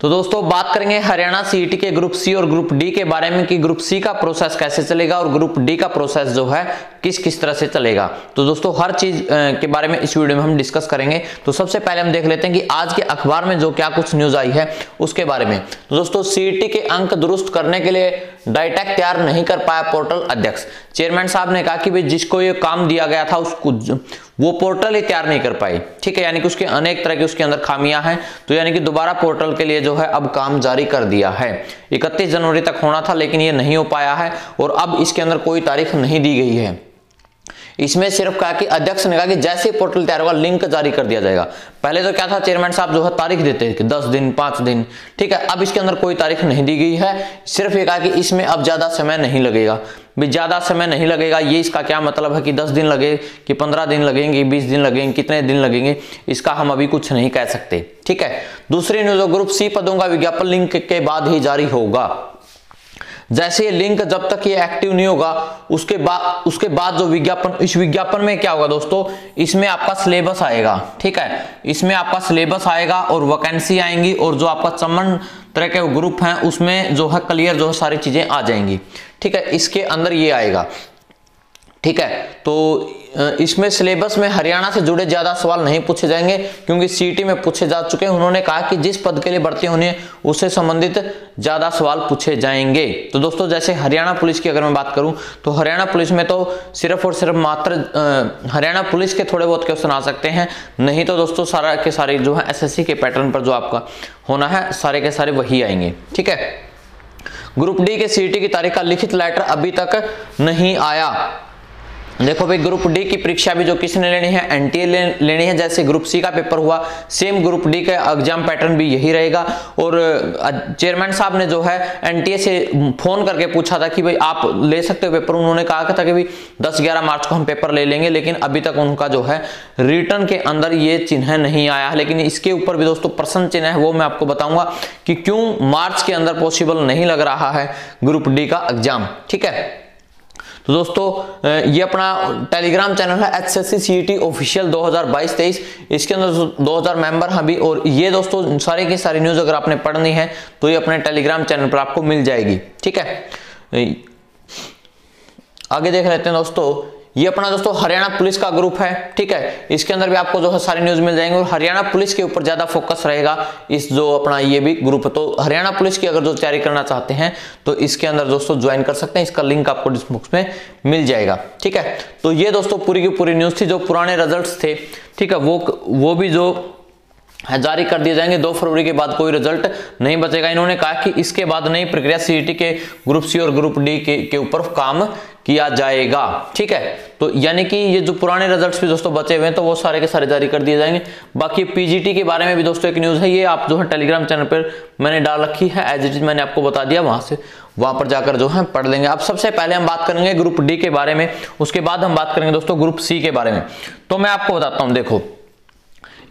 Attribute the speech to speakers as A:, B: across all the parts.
A: तो दोस्तों बात करेंगे हरियाणा सीईटी के ग्रुप सी और ग्रुप डी के बारे में कि ग्रुप सी का प्रोसेस कैसे चलेगा और ग्रुप डी का प्रोसेस जो है किस किस तरह से चलेगा। तो दोस्तों हर चीज के बारे में इस वीडियो में हम डिस्कस करेंगे। तो सबसे पहले हम देख लेते हैं कि आज के अखबार में जो क्या कुछ न्यूज आई है उसके बारे में। तो दोस्तों सीईटी के अंक दुरुस्त करने के लिए डाइटैक तैयार नहीं कर पाया पोर्टल अध्यक्ष। चेयरमैन साहब ने कहा कि भाई जिसको ये काम दिया गया था उसको वो पोर्टल ही तैयार नहीं कर पाई, ठीक है, यानी कि उसके अनेक तरह के उसके अंदर खामियां हैं। तो यानी कि दोबारा पोर्टल के लिए जो है अब काम जारी कर दिया है। 31 जनवरी तक होना था लेकिन ये नहीं हो पाया है और अब इसके अंदर कोई तारीख नहीं दी गई है। इसमें सिर्फ कहा कि अध्यक्ष ने कहा कि जैसे पोर्टल तैयार होगा लिंक जारी कर दिया जाएगा। पहले तो क्या था, चेयरमैन साहब जो है तारीख देते हैं कि 10 दिन 5 दिन, ठीक है। अब इसके अंदर कोई तारीख नहीं दी गई है, सिर्फ ये कहा कि इसमें अब ज्यादा समय नहीं लगेगा। भी ज्यादा समय नहीं लगेगा ये इसका क्या मतलब है कि 10 दिन लगे कि 15 दिन लगेंगे, 20 दिन लगेंगे, कितने दिन लगेंगे, इसका हम अभी कुछ नहीं कह सकते, ठीक है। दूसरी न्यूज, ग्रुप सी पदों का विज्ञापन लिंक के बाद ही जारी होगा। जैसे ये लिंक जब तक ये एक्टिव नहीं होगा उसके बाद जो विज्ञापन, इस विज्ञापन में क्या होगा दोस्तों, इसमें आपका सिलेबस आएगा, ठीक है। इसमें आपका सिलेबस आएगा और वैकेंसी आएंगी और जो आपका चमन तरह के ग्रुप हैं उसमें जो है क्लियर जो है सारी चीजें आ जाएंगी, ठीक है। इसके अंदर ये आएगा, ठीक है। तो इसमें सिलेबस में हरियाणा से जुड़े ज्यादा सवाल नहीं पूछे जाएंगे क्योंकि सीईटी में पूछे जा चुके हैं। उन्होंने कहा कि जिस पद के लिए भर्ती होनी है उससे संबंधित ज्यादा सवाल पूछे जाएंगे। तो दोस्तों जैसे हरियाणा पुलिस की अगर मैं बात करूं तो हरियाणा पुलिस में तो सिर्फ और सिर्फ मात्र हरियाणा पुलिस के थोड़े बहुत क्वेश्चन आ सकते हैं, नहीं तो दोस्तों सारा के सारे जो है एसएससी के पैटर्न पर जो आपका होना है सारे के सारे वही आएंगे, ठीक है। ग्रुप डी के सीईटी की तारीख का लिखित लेटर अभी तक नहीं आया। देखो भाई ग्रुप डी की परीक्षा भी जो किसने लेनी है, एनटीए लेनी है। जैसे ग्रुप सी का पेपर हुआ सेम ग्रुप डी का एग्जाम पैटर्न भी यही रहेगा। और चेयरमैन साहब ने जो है एनटीए से फोन करके पूछा था कि भाई आप ले सकते हो पेपर। उन्होंने कहा था कि भाई 10-11 मार्च को हम पेपर ले लेंगे, लेकिन अभी तक उनका जो है रिटर्न के अंदर ये चिन्ह नहीं आया है। लेकिन इसके ऊपर भी दोस्तों प्रश्न चिन्ह है, वो मैं आपको बताऊंगा कि क्यों मार्च के अंदर पॉसिबल नहीं लग रहा है ग्रुप डी का एग्जाम, ठीक है। तो दोस्तों ये अपना टेलीग्राम चैनल है एचएससी सीईटी ऑफिशियल 2022-23, इसके अंदर 2000 मेंबर हैं अभी। और ये दोस्तों सारी की सारी न्यूज अगर आपने पढ़नी है तो ये अपने टेलीग्राम चैनल पर आपको मिल जाएगी, ठीक है। आगे देख लेते हैं दोस्तों, ये अपना दोस्तों हरियाणा पुलिस का ग्रुप है, ठीक है। इसके अंदर भी आपको जो है सारी न्यूज मिल जाएंगे और हरियाणा पुलिस के ऊपर ज्यादा फोकस रहेगा इस जो अपना ये भी ग्रुप है। तो हरियाणा पुलिस की अगर जो तैयारी करना चाहते हैं तो इसके अंदर दोस्तों ज्वाइन कर सकते हैं, इसका लिंक आपको डिस्क्रिप्शन में मिल जाएगा, ठीक है। तो ये दोस्तों पूरी की पूरी न्यूज थी। जो पुराने रिजल्ट थे, ठीक है, वो भी जो जारी कर दिए जाएंगे। 2 फरवरी के बाद कोई रिजल्ट नहीं बचेगा। इन्होंने कहा कि इसके बाद नई प्रक्रिया सीईटी के ग्रुप सी और ग्रुप डी के ऊपर काम किया जाएगा, ठीक है। तो यानी कि ये जो पुराने रिजल्ट्स भी दोस्तों बचे हुए हैं तो वो सारे के सारे जारी कर दिए जाएंगे। बाकी पीजीटी के बारे में भी दोस्तों एक न्यूज है, ये आप जो है टेलीग्राम चैनल पर मैंने डाल रखी है, एज इट इज मैंने आपको बता दिया, वहां पर जाकर जो है पढ़ लेंगे। अब सबसे पहले हम बात करेंगे ग्रुप डी के बारे में, उसके बाद हम बात करेंगे दोस्तों ग्रुप सी के बारे में। तो मैं आपको बताता हूं, देखो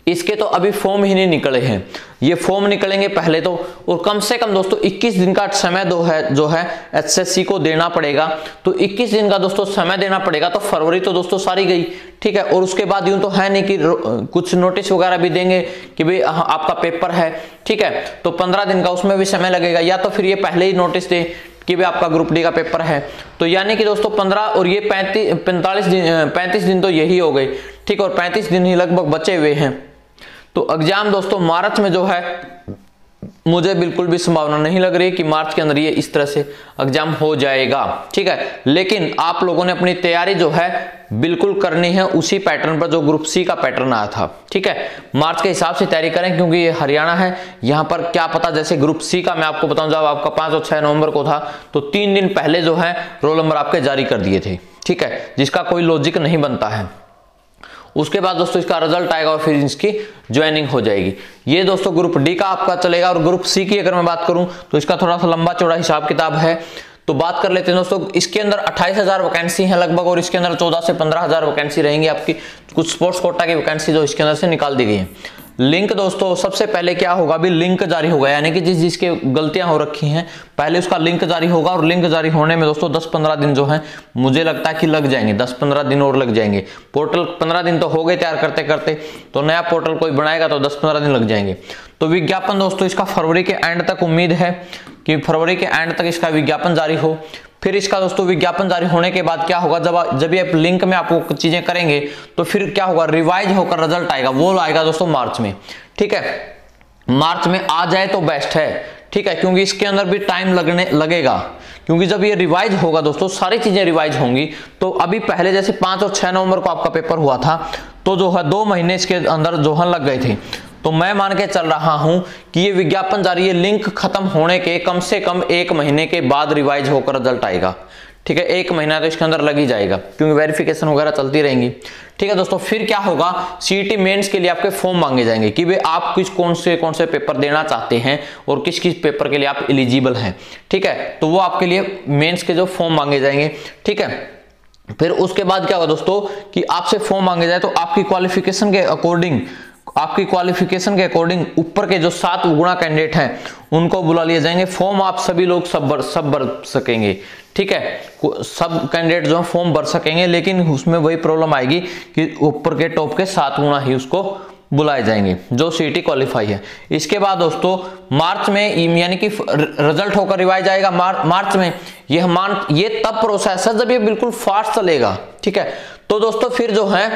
A: इसके तो अभी फॉर्म ही नहीं निकले हैं, ये फॉर्म निकलेंगे पहले तो। और कम से कम दोस्तों 21 दिन का समय जो है एचएससी को देना पड़ेगा। तो 21 दिन का दोस्तों समय देना पड़ेगा। तो फरवरी तो दोस्तों सारी गई, ठीक है। और उसके बाद यूं तो है नहीं कि कुछ नोटिस वगैरह भी देंगे कि भाई आपका पेपर है, ठीक है। तो 15 दिन का उसमें भी समय लगेगा, या तो फिर ये पहले ही नोटिस दे कि भाई आपका ग्रुप डी का पेपर है। तो यानी कि दोस्तों 15 और ये 35 दिन तो यही हो गए, ठीक है। और 35 दिन ही लगभग बचे हुए हैं। तो एग्जाम दोस्तों मार्च में जो है मुझे बिल्कुल भी संभावना नहीं लग रही कि मार्च के अंदर ये इस तरह से एग्जाम हो जाएगा, ठीक है। लेकिन आप लोगों ने अपनी तैयारी जो है बिल्कुल करनी है उसी पैटर्न पर जो ग्रुप सी का पैटर्न आया था, ठीक है। मार्च के हिसाब से तैयारी करें क्योंकि ये हरियाणा है, यहाँ पर क्या पता जैसे ग्रुप सी का मैं आपको बताऊं जब आपका 5 और 6 नवंबर को था तो 3 दिन पहले जो है रोल नंबर आपके जारी कर दिए थे, ठीक है, जिसका कोई लॉजिक नहीं बनता है। उसके बाद दोस्तों इसका रिजल्ट आएगा और फिर इसकी ज्वाइनिंग हो जाएगी। ये दोस्तों ग्रुप डी का आपका चलेगा। और ग्रुप सी की अगर मैं बात करूं तो इसका थोड़ा सा लंबा चौड़ा हिसाब किताब है। तो बात कर लेते हैं दोस्तों, इसके अंदर 28,000 वैकेंसी है लगभग और इसके अंदर 14 से 15,000 वैकेंसी रहेंगी आपकी। कुछ स्पोर्ट्स कोटा की वैकेंसी जो इसके अंदर से निकाल दी गई है। लिंक दोस्तों सबसे पहले क्या होगा, अभी लिंक जारी होगा, यानी कि जिसके गलतियां हो रखी हैं पहले उसका लिंक जारी होगा, और लिंक जारी होने में दोस्तों 10-15 दिन जो है मुझे लगता है कि लग जाएंगे, 10-15 दिन और लग जाएंगे। पोर्टल 15 दिन तो हो गए तैयार करते करते, तो नया पोर्टल कोई बनाएगा तो 10-15 दिन लग जाएंगे। तो विज्ञापन दोस्तों इसका फरवरी के एंड तक उम्मीद है कि फरवरी के एंड तक इसका विज्ञापन जारी हो। फिर इसका दोस्तों विज्ञापन जारी होने के बाद क्या होगा, जब ये आप लिंक में आपको चीजें करेंगे तो फिर क्या होगा, रिवाइज होकर रिजल्ट आएगा, वो आएगा दोस्तों मार्च में। ठीक है, मार्च में आ जाए तो बेस्ट है। ठीक है, क्योंकि इसके अंदर भी टाइम लगेगा, क्योंकि जब ये रिवाइज होगा दोस्तों, सारी चीजें रिवाइज होंगी। तो अभी पहले जैसे 5 और 6 नवंबर को आपका पेपर हुआ था, तो जो है 2 महीने इसके अंदर जो है लग गए थे। तो मैं मान के चल रहा हूं कि ये विज्ञापन जारी है, लिंक खत्म होने के कम से कम 1 महीने के बाद रिवाइज होकर रिजल्ट आएगा। ठीक है, 1 महीना तो इसके अंदर लग ही जाएगा, क्योंकि वेरिफिकेशन वगैरह चलती रहेंगी। ठीक है दोस्तों, फिर क्या होगा, सीईटी मेंस के लिए आपके फॉर्म मांगे जाएंगे कि भाई आप कौन से पेपर देना चाहते हैं और किस किस पेपर के लिए आप एलिजिबल हैं। ठीक है, तो वो आपके लिए मेंस के जो फॉर्म मांगे जाएंगे। ठीक है, फिर उसके बाद क्या होगा दोस्तों कि आपसे फॉर्म मांगे जाए तो आपकी क्वालिफिकेशन के अकॉर्डिंग ऊपर के जो 7 गुणा कैंडिडेट हैं उनको बुला लिए जाएंगे। फॉर्म आप सभी लोग सब भर सकेंगे। ठीक है, सब कैंडिडेट जो फॉर्म भर सकेंगे, लेकिन उसमें वही प्रॉब्लम आएगी कि ऊपर के टॉप के 7 गुणा ही उसको बुलाए जाएंगे जो सीईटी क्वालिफाई है। इसके बाद दोस्तों मार्च में, यानी कि रिजल्ट होकर रिवाइज आएगा मार्च में। ये तब प्रोसेस है जब ये बिल्कुल फास्ट चलेगा। ठीक है, तो दोस्तों फिर जो है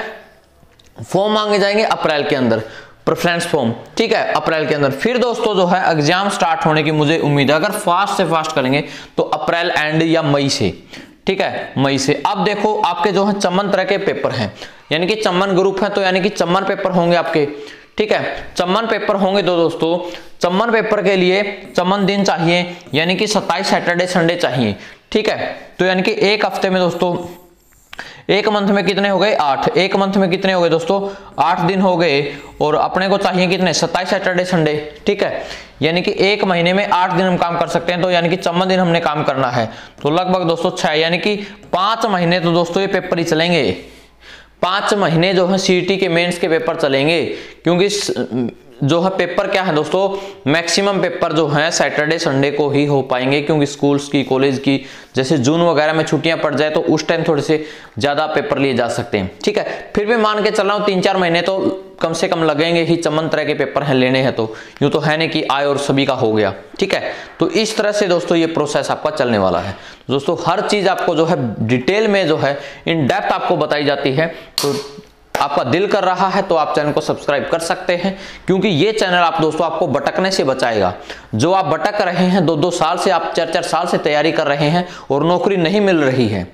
A: फॉर्म मांगे जाएंगे अप्रैल के अंदर, प्रेफरेंस फॉर्म। ठीक है, अप्रैल के अंदर। फिर दोस्तों जो है एग्जाम स्टार्ट होने की मुझे उम्मीद है, अगर फास्ट से फास्ट करेंगे तो अप्रैल एंड या मई से। ठीक है, मई से। अब देखो आपके जो है चमन तरह के पेपर हैं, यानी कि चमन ग्रुप है, तो यानी कि चमन पेपर होंगे आपके। ठीक है, चमन पेपर होंगे तो दोस्तों चमन पेपर के लिए चमन दिन चाहिए, यानी कि 27 सैटरडे संडे चाहिए। ठीक है, तो यानी कि 1 हफ्ते में दोस्तों, 1 मंथ में कितने हो गए, 8। 1 मंथ में कितने हो गए दोस्तों, 8 दिन हो गए, और अपने को चाहिए कितने, 27 सैटरडे संडे। ठीक है, यानी कि 1 महीने में 8 दिन हम काम कर सकते हैं, तो यानी कि चमन दिन हमने काम करना है, तो लगभग दोस्तों 6, यानी कि 5 महीने तो दोस्तों ये पेपर ही चलेंगे। 5 महीने जो है सीईटी के मेंस के पेपर चलेंगे, क्योंकि जो है पेपर क्या है दोस्तों, मैक्सिमम पेपर जो है सैटरडे संडे को ही हो पाएंगे, क्योंकि स्कूल्स की, कॉलेज की, जैसे जून वगैरह में छुट्टियां पड़ जाए तो उस टाइम थोड़े से ज्यादा पेपर लिए जा सकते हैं। ठीक है, फिर भी मान के चल रहा हूं 3-4 महीने तो कम से कम लगेंगे ही, चमन तरह के पेपर हैं लेने हैं तो, यूं तो है नहीं कि आए और सभी का हो गया। ठीक है, तो इस तरह से दोस्तों ये प्रोसेस आपका चलने वाला है। दोस्तों हर चीज आपको जो है डिटेल में जो है इन डेप्थ आपको बताई जाती है। तो आपका दिल कर रहा है तो आप चैनल को सब्सक्राइब कर सकते हैं, क्योंकि ये चैनल आप दोस्तों आपको भटकने से बचाएगा। जो आप भटक रहे हैं, 2-2 साल से, आप 4-4 साल से तैयारी कर रहे हैं और नौकरी नहीं मिल रही है,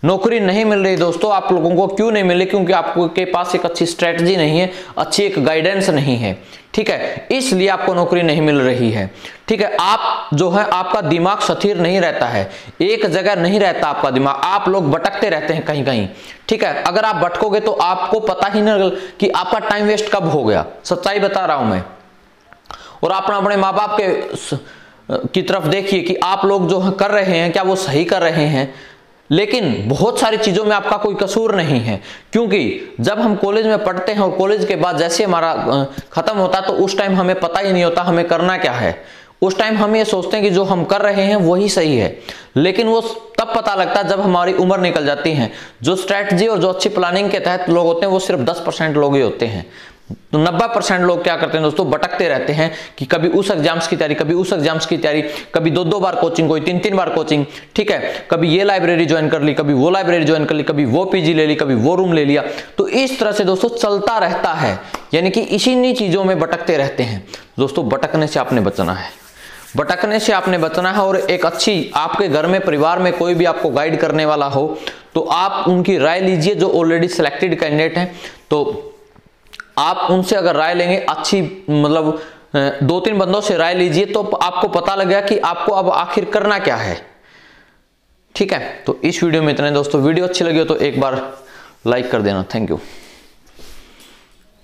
A: नौकरी नहीं मिल रही दोस्तों, आप लोगों को क्यों नहीं मिल रही, क्योंकि आपको के पास एक अच्छी स्ट्रेटजी नहीं है, अच्छी एक गाइडेंस नहीं है। ठीक है, इसलिए आपको नौकरी नहीं मिल रही है। ठीक है, आप जो है आपका दिमाग स्थिर नहीं रहता है, एक जगह नहीं रहता आपका दिमाग, आप लोग भटकते रहते हैं कहीं कहीं। ठीक है, अगर आप भटकोगे तो आपको पता ही नहीं कि आपका टाइम वेस्ट कब हो गया, सच्चाई बता रहा हूं मैं। और आप अपने माँ बाप की तरफ देखिए कि आप लोग जो कर रहे हैं क्या वो सही कर रहे हैं, लेकिन बहुत सारी चीजों में आपका कोई कसूर नहीं है, क्योंकि जब हम कॉलेज में पढ़ते हैं और कॉलेज के बाद जैसे हमारा खत्म होता है तो उस टाइम हमें पता ही नहीं होता हमें करना क्या है। उस टाइम हम ये सोचते हैं कि जो हम कर रहे हैं वही सही है, लेकिन वो तब पता लगता है जब हमारी उम्र निकल जाती है। जो स्ट्रैटेजी और जो अच्छी प्लानिंग के तहत लोग होते हैं वो सिर्फ 10% लोग ही होते हैं। तो 90% लोग क्या करते हैं दोस्तों, भटकते रहते हैं कि कभी उस एग्जाम्स की तैयारी, कभी उस एग्जाम्स की तैयारी, कभी 2-2 बार कोचिंग, कोई 3-3 बार कोचिंग। ठीक है, कभी ये लाइब्रेरी ज्वाइन कर ली, कभी वो लाइब्रेरी ज्वाइन कर ली, कभी वो पीजी ले ली, कभी वो रूम ले लिया। तो इस तरह से दोस्तों चलता रहता है, यानी कि इसी चीजों में भटकते रहते हैं। दोस्तों भटकने से आपने बचना है, भटकने से आपने बचना है। और एक अच्छी आपके घर में, परिवार में कोई भी आपको गाइड करने वाला हो तो आप उनकी राय लीजिए, जो ऑलरेडी सिलेक्टेड कैंडिडेट हैं। तो आप उनसे अगर राय लेंगे, अच्छी मतलब 2-3 बंदों से राय लीजिए, तो आपको पता लगेगा कि आपको अब आखिर करना क्या है। ठीक है, तो इस वीडियो में इतना दोस्तों। वीडियो अच्छी लगी हो तो एक बार लाइक कर देना। Thank you.